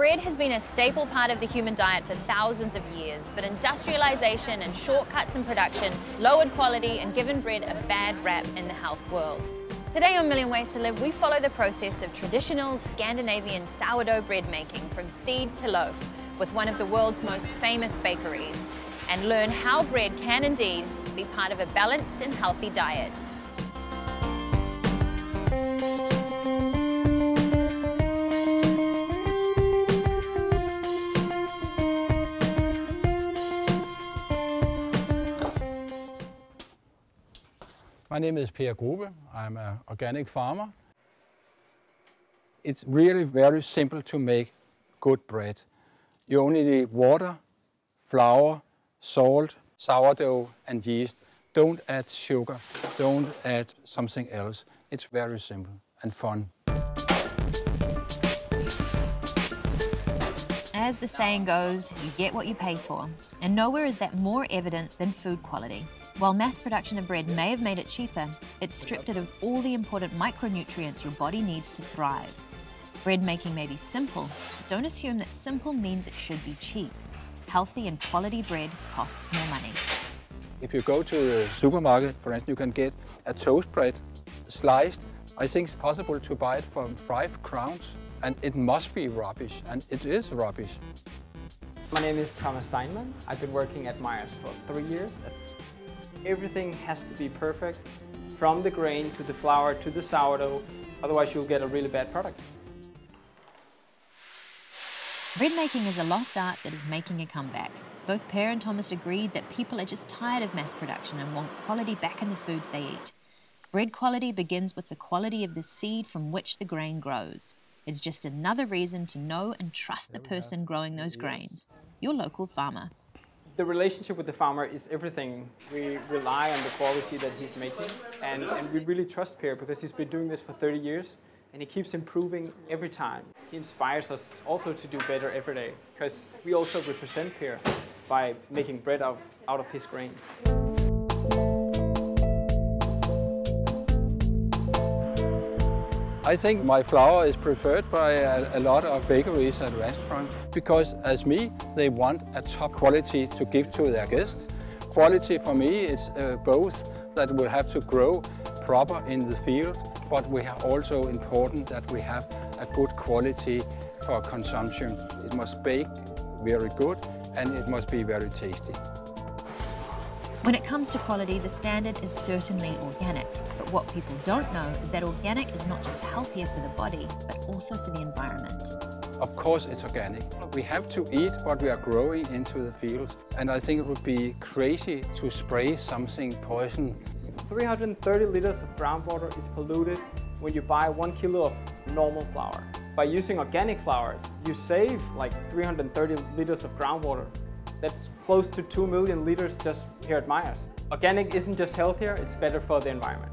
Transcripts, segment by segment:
Bread has been a staple part of the human diet for thousands of years, but industrialization and shortcuts in production lowered quality and given bread a bad rap in the health world. Today on Million Ways to Live, we follow the process of traditional Scandinavian sourdough bread making from seed to loaf with one of the world's most famous bakeries, and learn how bread can indeed be part of a balanced and healthy diet. My name is Per Grube. I'm an organic farmer. It's really very simple to make good bread. You only need water, flour, salt, sourdough and yeast. Don't add sugar, don't add something else. It's very simple and fun. As the saying goes, you get what you pay for, and nowhere is that more evident than food quality. While mass production of bread may have made it cheaper, it's stripped it of all the important micronutrients your body needs to thrive. Bread making may be simple, but don't assume that simple means it should be cheap. Healthy and quality bread costs more money. If you go to the supermarket, for instance, you can get a toast bread sliced. I think it's possible to buy it for 5 crowns, and it must be rubbish, and it is rubbish. My name is Thomas Steinmann. I've been working at Meyer's for 3 years. Everything has to be perfect, from the grain to the flour to the sourdough, otherwise you'll get a really bad product. Bread making is a lost art that is making a comeback. Both Per and Thomas agreed that people are just tired of mass production and want quality back in the foods they eat. Bread quality begins with the quality of the seed from which the grain grows. It's just another reason to know and trust the person growing those grains, your local farmer. The relationship with the farmer is everything. We rely on the quality that he's making, and we really trust Per because he's been doing this for 30 years and he keeps improving every time. He inspires us also to do better every day because we also represent Per by making bread out of his grains. I think my flour is preferred by a lot of bakeries and restaurants because, as me, they want a top quality to give to their guests. Quality for me is both that will have to grow proper in the field, but we are also important that we have a good quality for consumption. It must bake very good and it must be very tasty. When it comes to quality, the standard is certainly organic. But what people don't know is that organic is not just healthier for the body, but also for the environment. Of course it's organic. We have to eat what we are growing into the fields, and I think it would be crazy to spray something poison. 330 liters of groundwater is polluted when you buy 1 kilo of normal flour. By using organic flour, you save like 330 liters of groundwater. That's close to 2 million liters just here at Meyer's. Organic isn't just healthier, it's better for the environment.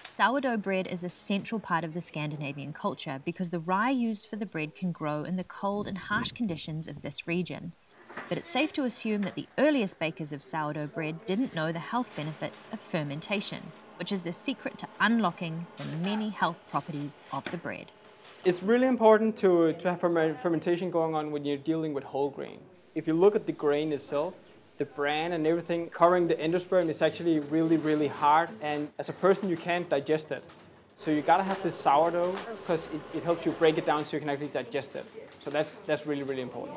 Sourdough bread is a central part of the Scandinavian culture because the rye used for the bread can grow in the cold and harsh conditions of this region. But it's safe to assume that the earliest bakers of sourdough bread didn't know the health benefits of fermentation, which is the secret to unlocking the many health properties of the bread. It's really important to have fermentation going on when you're dealing with whole grain. If you look at the grain itself, the bran and everything covering the endosperm is actually really, really hard, and as a person you can't digest it. So you gotta have this sourdough because it helps you break it down so you can actually digest it. So that's really, really important.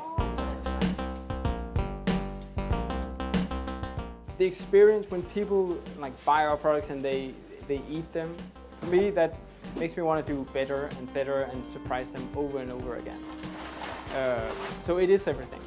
The experience when people like buy our products and they eat them, for me that makes me want to do better and surprise them over and over again. So it is everything.